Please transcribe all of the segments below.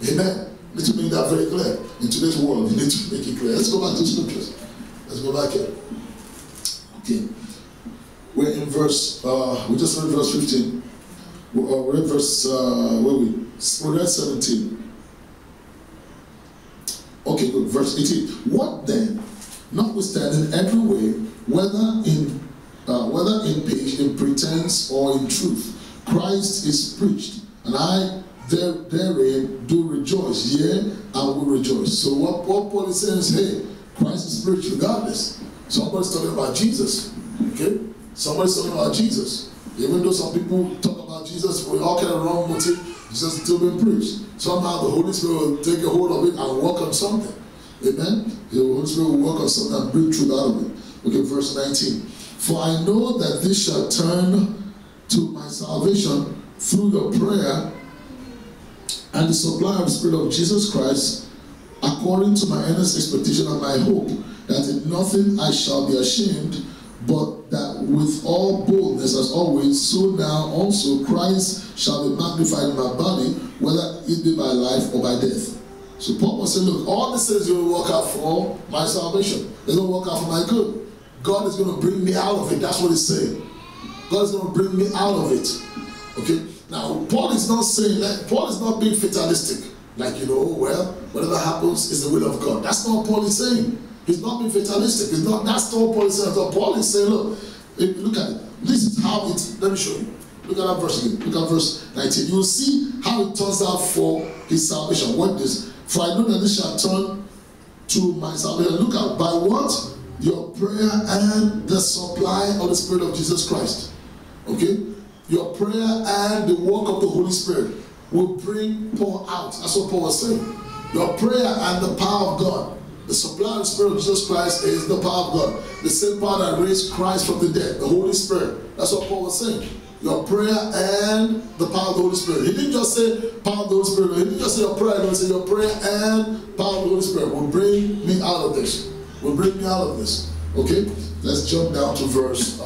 Amen. You need to make that very clear. In today's world, you need to make it clear. Let's go back to scriptures. Let's go back here. Okay. We're in verse, we just read verse 15. We're in verse, we read 17. Okay, good. Verse 18. What then, notwithstanding every way, whether in pretense or in truth, Christ is preached, and I therein do rejoice, yea, I will rejoice. So what Paul is saying is, hey, Christ is preached regardless. Somebody's talking about Jesus. Okay? Somebody's talking about Jesus. Even though some people talk about Jesus with all kind of wrong motive, Jesus is still being preached. Somehow the Holy Spirit will take a hold of it and work on something. Amen? The Holy Spirit will work on something and bring truth out of it. Okay, verse 19. For I know that this shall turn to my salvation through the prayer and the supply of the Spirit of Jesus Christ, according to my earnest expectation and my hope, that in nothing I shall be ashamed, but that with all boldness as always, so now also Christ shall be magnified in my body, whether it be by life or by death. So Paul was saying, look, all this is going to work out for my salvation. It's going to work out for my good. God is going to bring me out of it. That's what he's saying. God is going to bring me out of it. Okay? Now, Paul is not saying that, Paul is not being fatalistic. Like, well, whatever happens is the will of God. That's not what Paul is saying. He's not being fatalistic. That's not what Paul is saying. Paul is saying, look at it. This is how let me show you. Look at that verse again. Look at verse 19. You will see how it turns out for his salvation. What is? For I know that this shall turn to my salvation. Look at by what? Your prayer and the supply of the Spirit of Jesus Christ. Okay? Your prayer and the work of the Holy Spirit will bring Paul out. That's what Paul was saying. Your prayer and the power of God. The supply of the Spirit of Jesus Christ is the power of God. The same power that raised Christ from the dead. The Holy Spirit. That's what Paul was saying. Your prayer and the power of the Holy Spirit. He didn't just say power of the Holy Spirit. He didn't just say your prayer. He said your prayer and power of the Holy Spirit will bring me out of this. Will bring me out of this. Okay? Let's jump down to verse.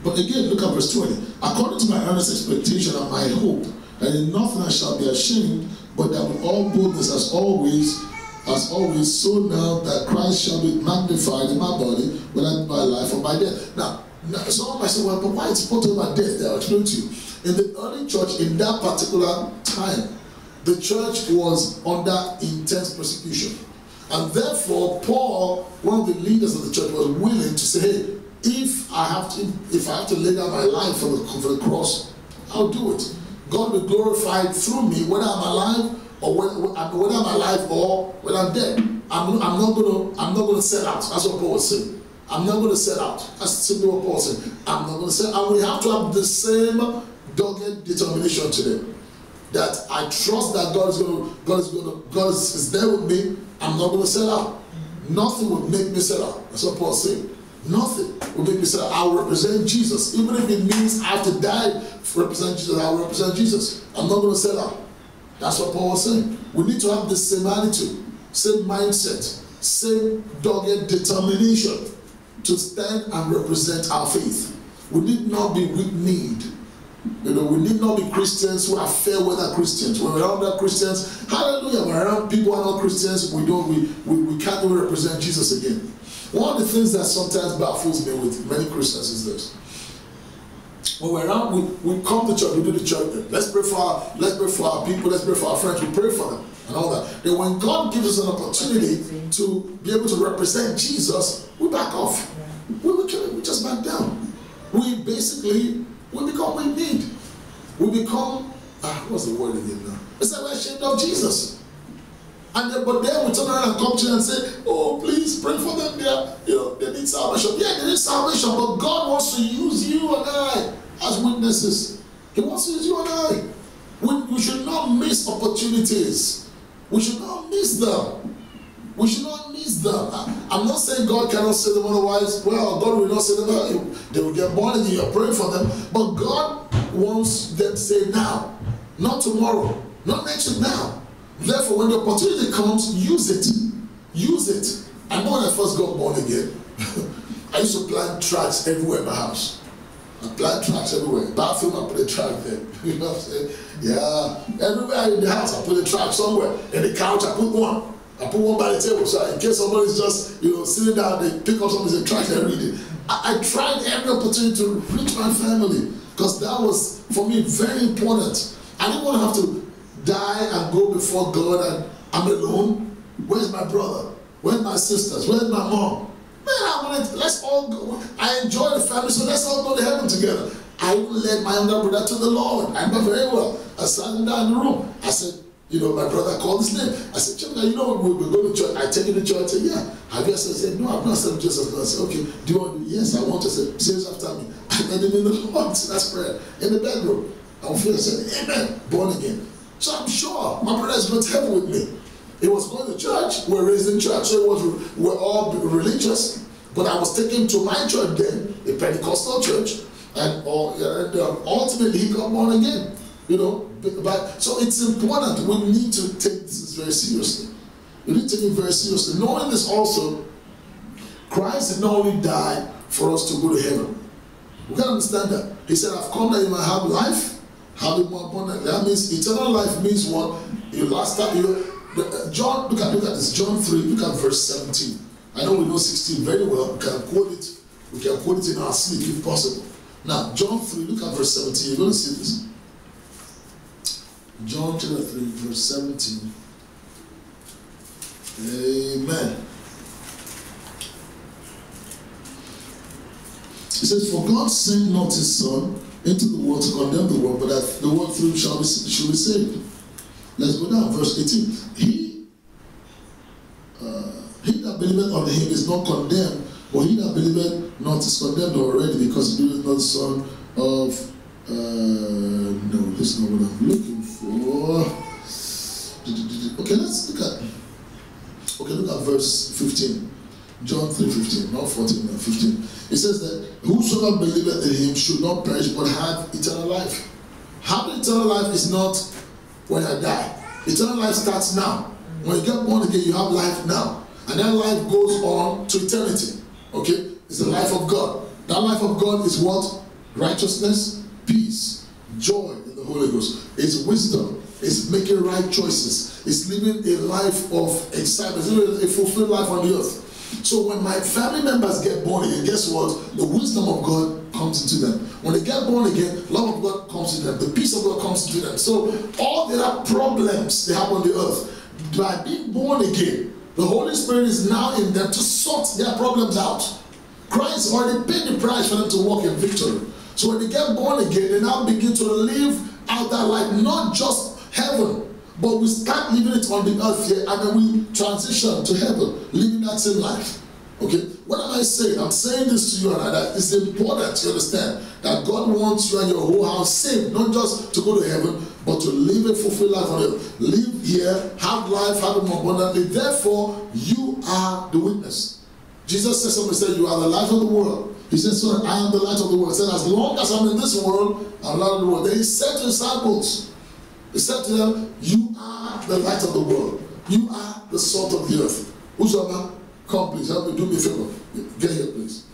But again, look at verse 20. According to my earnest expectation and my hope, that in nothing I shall be ashamed, but that with all boldness as always, so now that Christ shall be magnified in my body, whether by life or by death. Now someone might say, well, but why is Paul talking about death? I'll explain to you. In the early church, in that particular time, the church was under intense persecution. And therefore, Paul, one of the leaders of the church, was willing to say, hey, if I have to lay down my life for the cross, I'll do it. God will be glorified through me, whether I'm alive or whether I'm alive or when I'm dead. I'm not going to sell out. That's what Paul was saying. I'm not going to sell out. That's simply what Paul was saying. I'm not going to sell out. And we have to have the same dogged determination today. That I trust that God is there with me. I'm not going to sell out. Nothing will make me sell out. That's what Paul said. Nothing will make me sell out. I will represent Jesus. Even if it means I have to die to represent Jesus, I will represent Jesus. I'm not going to sell out. That's what Paul was saying. We need to have the same attitude, same mindset, same dogged determination to stand and represent our faith. We need not be weak-kneed. We need not be Christians who are fair weather Christians. When we're around other Christians, hallelujah, when we're around people who are not Christians, we can't even represent Jesus again. One of the things that sometimes baffles me with many Christians is this. When we're around, we come to church, we do the church thing. Let's pray for our people, let's pray for our friends, we pray for them and all that. Then when God gives us an opportunity to be able to represent Jesus, we back off. We just back down. We become weak-kneed. We become, what's the word again now? It's like we're ashamed of Jesus. But then we turn around and come to you and say, oh, please pray for them. They need salvation. Yeah, they need salvation, but God wants to use you and I as witnesses. He wants to use you and I. We should not miss opportunities. We should not miss them. We should not miss them. I'm not saying God cannot save them otherwise. Well, God will not save them. They will get born again. You're praying for them. But God wants them to say now, not tomorrow, not next week, now. Therefore, when the opportunity comes, use it. Use it. I know when I first got born again, I used to plant tracks everywhere in my house. I plant tracks everywhere. Bathroom, I put a track there. You know what I'm saying? Yeah. Everywhere in the house, I put a track somewhere. In the couch, I put one. I put one by the table, so in case somebody's just, sitting down, they pick up something, they try to read it. I tried every opportunity to reach my family, because that was, for me, very important. I didn't want to have to die and go before God and I'm alone. Where's my brother? Where's my sisters? Where's my mom? Man, let's all go. I enjoy the family, so let's all go to heaven together. I led my younger brother to the Lord. I know very well. I sat him down in the room. I said, my brother called his name. I said, Chimka, we're going to church. I take you to church. I said, yeah. Have you accepted? He said, no, I've not accepted Jesus. I said, okay, do you want to do? Yes, I want to. Say, say this after me. I led him in the Lord. That's prayer. In the bedroom. I said, amen, born again. So I'm sure my brother is going to heaven with me. He was going to church. We're raised in church, so we're all religious. But I was taken to my church then, a Pentecostal church, and ultimately he got born again. So it's important. We need to take this very seriously. We need to take it very seriously. Knowing this also, Christ did not only die for us to go to heaven. We can understand that. He said, I've come that you might have life, have it more abundantly. That means eternal life means what? John, look at this. John 3, look at verse 17. I know we know 16 very well. We can quote it. We can quote it in our sleep if possible. Now, John 3, look at verse 17. You're going to see this. John chapter 3, verse 17. Amen. It says, for God sent not his Son into the world to condemn the world, but that the world through him shall be saved. Let's go down, verse 18. He that believeth on him is not condemned, but he that believeth not is condemned already, because he believeth not the Son of... no, this is not what I'm looking for. Okay, let's look at... Okay, look at verse 15. John 3:15, not 14, but 15. It says that whosoever believeth in him should not perish, but have eternal life. Having eternal life is not when I die. Eternal life starts now. When you get born again, you have life now. And that life goes on to eternity. Okay? It's the life of God. That life of God is what? Righteousness, peace, joy in the Holy Ghost. It's wisdom. It's making right choices. It's living a life of excitement. It's living a fulfilled life on the earth. So when my family members get born again, guess what? The wisdom of God comes into them. When they get born again, love of God comes into them. The peace of God comes into them. So all the other problems they have on the earth, by being born again, the Holy Spirit is now in them to sort their problems out. Christ already paid the price for them to walk in victory. So when they get born again, they now begin to live out that life, not just heaven, but we start living it on the earth here, and then we transition to heaven, living that same life. Okay? What am I saying? I'm saying this to you and I, that it's important to understand that God wants you and your whole house saved, not just to go to heaven, but to live a fulfilled life on earth. Live here, have life, have it more abundantly. Therefore, you are the witness. Jesus said something, he said, you are the light of the world. He said, so I am the light of the world. He said, as long as I'm in this world, I'm the light of the world. Then he said to his disciples, he said to them, you are the light of the world. You are the salt of the earth. Whosoever, come please, help me, do me a favor. Get here please.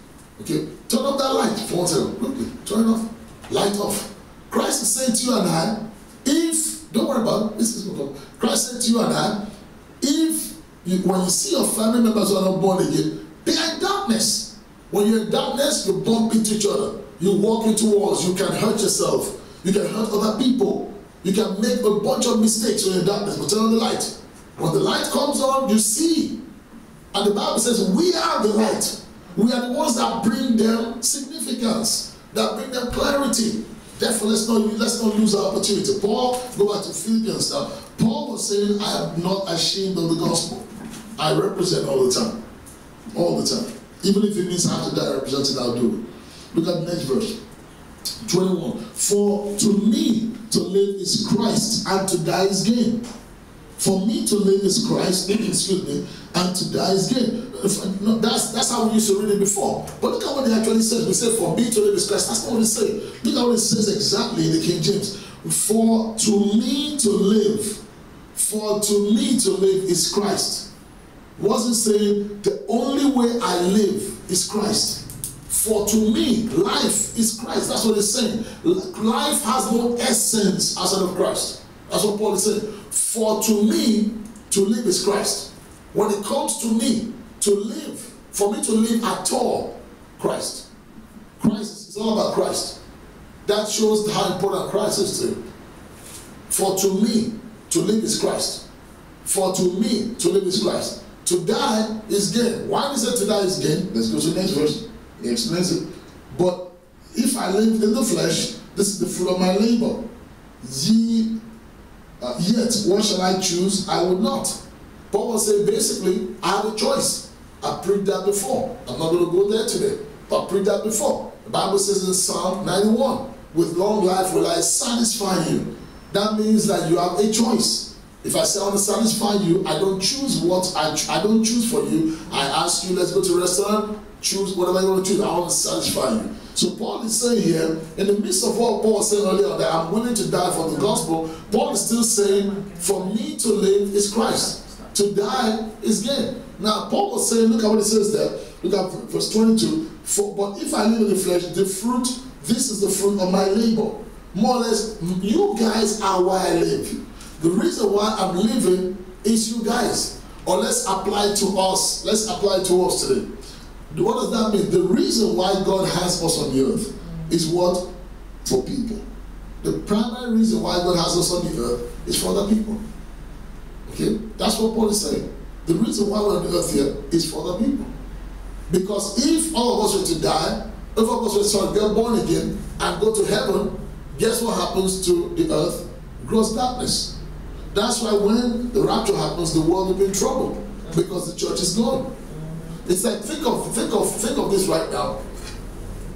Okay? Turn off that light for 1 second. Quickly. Turn it off. Light off. Christ is saying to you and I, don't worry about it, this is going to come. Christ said to you and I, when you see your family members who are not born again, they are in darkness. When you're in darkness, you bump into each other. You walk into walls. You can hurt yourself. You can hurt other people. You can make a bunch of mistakes when you're in darkness, but turn on the light. When the light comes on, you see. And the Bible says, we are the light. We are the ones that bring them significance, that bring them clarity. Therefore, let's not lose our opportunity. Paul, go back to Philippians now. Paul was saying, I am not ashamed of the gospel. I represent all the time. All the time. Even if it means I have to die representing, I'll do it. Look at the next verse. 21. For to me to live is Christ, and to die is gain. For me to live is Christ, excuse me, and to die is gain. No, that's how we used to read it before. But look at what it actually says. We say, for me to live is Christ. That's not what it says. Look at what it says exactly in the King James. For to me to live is Christ. Wasn't saying the only way I live is Christ. For to me, life is Christ. That's what it's saying. Life has no essence outside of Christ. That's what Paul is saying. For to me, to live is Christ. When it comes to me, to live, for me to live at all, Christ. Christ is all about Christ. That shows how important Christ is to you. For to me, to live is Christ. For to me, to live is Christ. To die is gain. Why is it to die is gain? Let's go to the next verse. He explains it. But if I live in the flesh, this is the fruit of my labor. Yet, what shall I choose? I would not. Paul will say, basically, I have a choice. I preached that before. I'm not going to go there today. But I preached that before. The Bible says in Psalm 91, with long life will I satisfy you. That means that you have a choice. If I say I want to satisfy you, I don't choose what I don't choose for you. I ask you, let's go to a restaurant, choose whatever you want to choose. I want to satisfy you. So Paul is saying here, in the midst of what Paul said earlier, that I'm willing to die for the gospel, Paul is still saying, for me to live is Christ. To die is gain. Now Paul was saying, look at what it says there. Look at verse 22. But if I live in the flesh, the fruit, this is the fruit of my labor. More or less, you guys are why I live. The reason why I'm living is you guys. Or let's apply to us. Let's apply to us today. What does that mean? The reason why God has us on the earth is what? For people. The primary reason why God has us on the earth is for other people. Okay? That's what Paul is saying. The reason why we're on the earth here is for other people. Because if all of us were to die, if all of us were to get born again and go to heaven, guess what happens to the earth? Gross darkness. That's why when the rapture happens, the world will be in trouble because the church is gone. It's like think of this right now.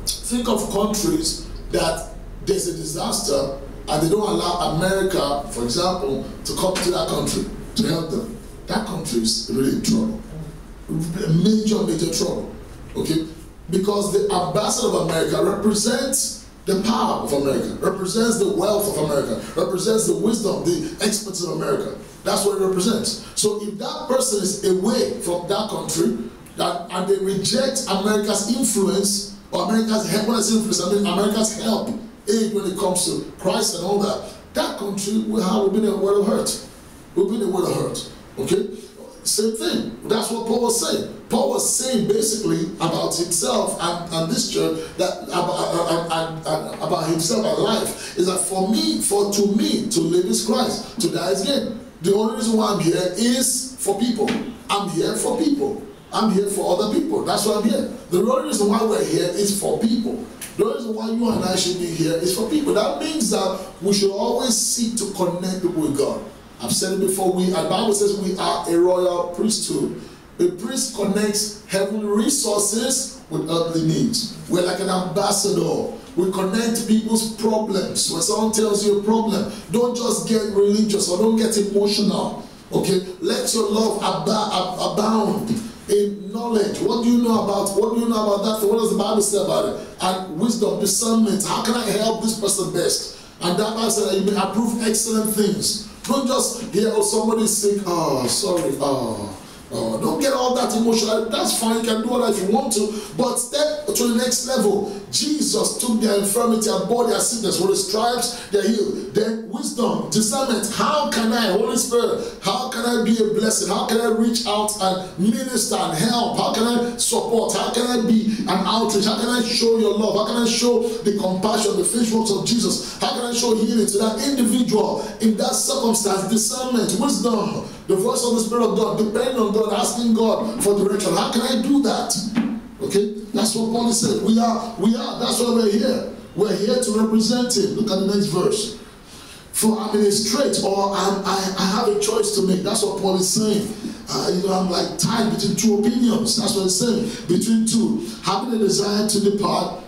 Think of countries that there's a disaster and they don't allow America, for example, to come to that country to help them. That country is really in trouble. Major trouble. Okay? Because the ambassador of America represents the power of America, represents the wealth of America, represents the wisdom, the expertise of America. That's what it represents. So if that person is away from that country and they reject America's influence, or America's help, when I say influence, I mean America's help, aid when it comes to Christ and all that, that country will be in a world of hurt. Will be in a world of hurt. Okay? Same thing. That's what Paul was saying. Paul was saying basically about himself and this church, that about himself and life, is that to me, to live is Christ, to die is gain. The only reason why I'm here is for people. I'm here for people. I'm here for other people. That's why I'm here. The only reason why we're here is for people. The only reason why you and I should be here is for people. That means that we should always seek to connect people with God. I've said it before, the Bible says we are a royal priesthood. A priest connects heavenly resources with earthly needs. We're like an ambassador. We connect people's problems. When someone tells you a problem, don't just get religious or don't get emotional. Okay? Let your love abound in knowledge. What do you know about that? What does the Bible say about it? And wisdom, discernment. How can I help this person best? And that Bible says that you may approve excellent things. Don't just hear, oh, somebody's sick, oh, sorry, don't get all that emotional. That's fine, you can do all that if you want to, but step to the next level. Jesus took their infirmity and bore their sickness. With his stripes, they're healed. Then wisdom, discernment. How can I, Holy Spirit, how can I be a blessing? How can I reach out and minister and help? How can I support? How can I be an outreach? How can I show your love? How can I show the compassion, the finished works of Jesus? How can I show healing to that individual in that circumstance? Discernment, wisdom, the voice of the Spirit of God, depending on God, asking God for direction. How can I do that? Okay, that's what Paul is saying. We are, that's why we're here. We're here to represent him. Look at the next verse. For I'm in a strait, or I have a choice to make. That's what Paul is saying. I'm like tied between two opinions. That's what he's saying. Between two. Having a desire to depart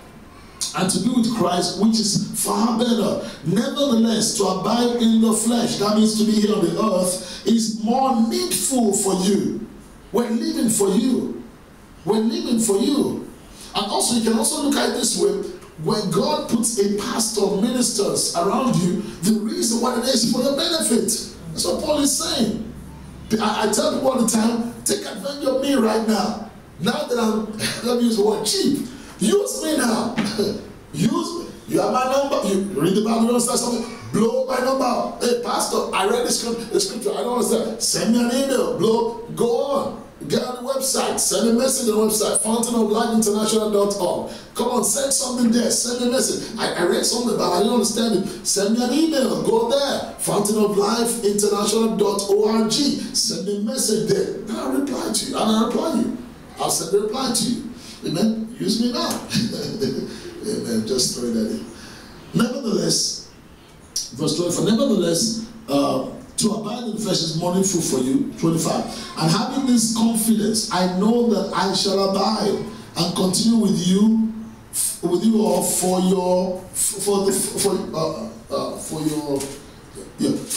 and to be with Christ, which is far better. Nevertheless, to abide in the flesh, that means to be here on the earth, is more needful for you. We're living for you. We're living for you. And also, you can also look at it this way. When God puts a pastor or ministers around you, the reason why it is for your benefit. That's what Paul is saying. I tell people all the time, take advantage of me right now. Now that let me use the word cheap. Use me now. Use me. You have my number. You read the Bible, you understand something? Blow my number. Hey, pastor, I read the scripture. I don't understand. Send me an email. Go on. Get on the website. Send a message on the website. fountainoflifeinternational.org. Come on, send something there. Send me a message. I read something, but I didn't understand it. Send me an email. Go there. fountainoflifeinternational.org. Send me a message there. And I'll reply to you. And I'll reply to you. I'll send a reply to you. Amen. Use me now. Amen. Just throw that in. Nevertheless, verse 24. Nevertheless, to abide in the flesh is morning food for you. 25. And having this confidence, I know that I shall abide and continue with you all for your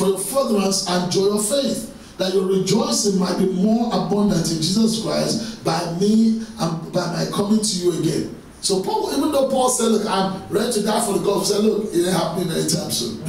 furtherance and joy of faith, that your rejoicing might be more abundant in Jesus Christ by me and by my coming to you again. So Paul, even though Paul said, look, I'm ready to die for the gospel, said, look, it ain't happening anytime soon.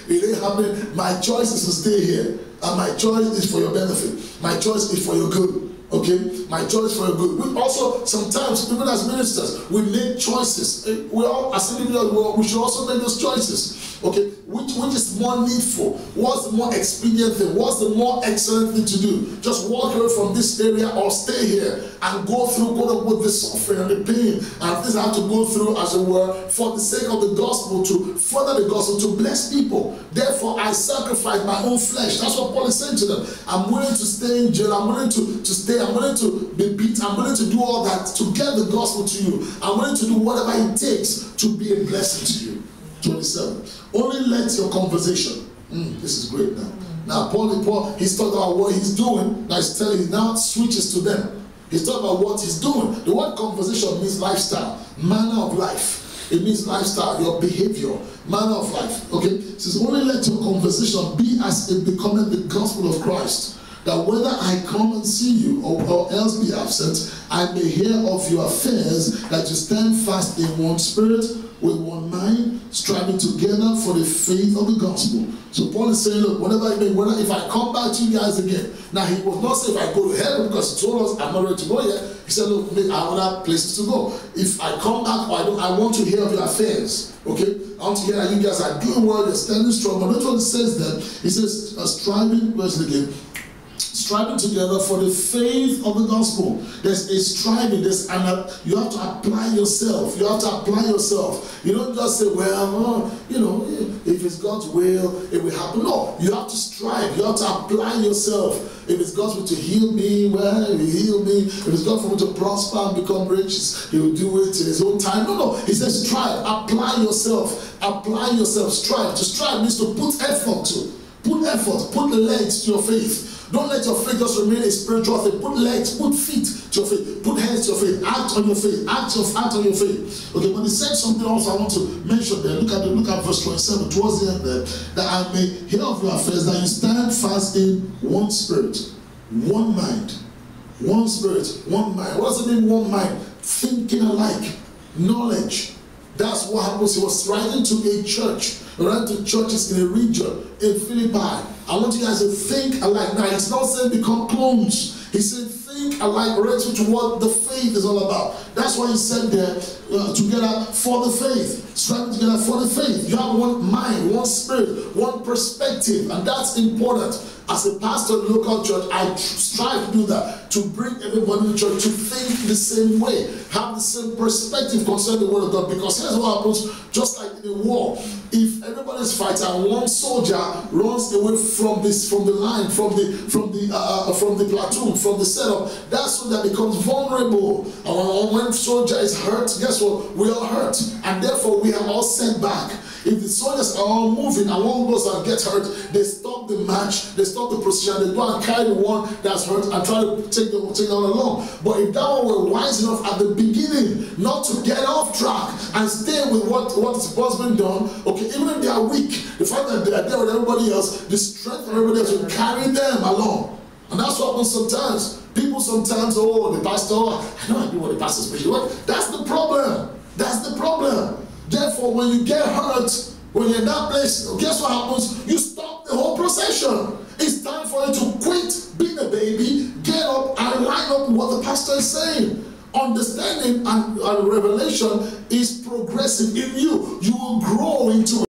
It ain't happening. My choice is to stay here. And my choice is for your benefit. My choice is for your good. Okay? My choice for your good. We also, sometimes, even as ministers, we make choices. We all, as individuals, we should also make those choices. Okay? Which is more needful? What's the more expedient thing? What's the more excellent thing to do? Just walk away from this area or stay here and go through, with the suffering and the pain and things I have to go through, as it were, for the sake of the gospel, to further the gospel, to bless people. Therefore, I sacrifice my own flesh. That's what Paul is saying to them. I'm willing to stay in jail. I'm willing to stay. I'm willing to be beat. I'm willing to do all that to get the gospel to you. I'm willing to do whatever it takes to be a blessing to you. 27. Only let your conversation. This is great now. Now, Paul, he's talking about what he's doing. Now he's telling, he now switches to them. He's talking about what he's doing. The word conversation means lifestyle, manner of life. It means lifestyle, your behavior, manner of life. Okay? It says, only let your conversation be as it becometh the gospel of Christ, that whether I come and see you or else be absent, I may hear of your affairs, that you stand fast in one spirit, with one mind, striving together for the faith of the gospel. So Paul is saying, look, whatever I mean, if I come back to you guys again, now he was not saying if I go to heaven, because he told us I'm not ready to go yet. He said, look, I have other places to go. If I come back, I want to hear of your affairs. Okay? I want to hear that you guys are doing well, you're standing strong. But that's what it says there. He says, striving, where's it again? Striving together for the faith of the gospel. There's a striving, you have to apply yourself. You have to apply yourself. You don't just say, well, if it's God's will, it will happen. No, you have to strive. You have to apply yourself. If it's God's will to heal me, well, He will heal me. If it's God for me to prosper and become rich, He will do it in His own time. No. He says strive. Apply yourself. Apply yourself. Strive. To strive means to put effort to. Put effort. Put legs to your faith. Don't let your faith just remain a spiritual thing. Put legs, put feet to your faith, put hands to your faith, act on your faith, act on your faith. Okay, but he said something else I want to mention there. Look at verse 27, towards the end there. That I may hear of your affairs, that you stand fast in one spirit, one mind. One spirit, one mind. What does it mean, one mind? Thinking alike, knowledge. That's what happens. He was writing to a church, writing to churches in a region, in Philippi. I want you guys to think alike. Now, he's not saying become clones. He said think alike, relative to what the faith is all about. That's why he said there, together for the faith. Striving together for the faith. You have one mind, one spirit, one perspective. And that's important. As a pastor in the local church, I strive to do that. To bring everybody in the church to think the same way. Have the same perspective concerning the word of God. Because here's what happens, just like in a war. If everybody's fighting and one soldier runs away from the line, from the platoon, from the setup, that soldier becomes vulnerable. And when soldier is hurt, guess what? We are hurt. And therefore we are all sent back. If the soldiers are all moving and one goes and gets hurt, they stop the match, they stop the procession, they go and carry the one that's hurt and try to take them along. But if that one were wise enough at the beginning not to get off track and stay with what is supposed to be done, okay, even if they are weak, the fact that they are there with everybody else, the strength of everybody else will carry them along. And that's what happens sometimes. People sometimes, the pastor, I know I do what the pastor's preaching. That's the problem. That's the problem. Therefore, when you get hurt, when you're in that place, guess what happens? You stop the whole procession. It's time for you to quit being a baby, get up and line up with what the pastor is saying. understanding and revelation is progressive in you. You will grow into it.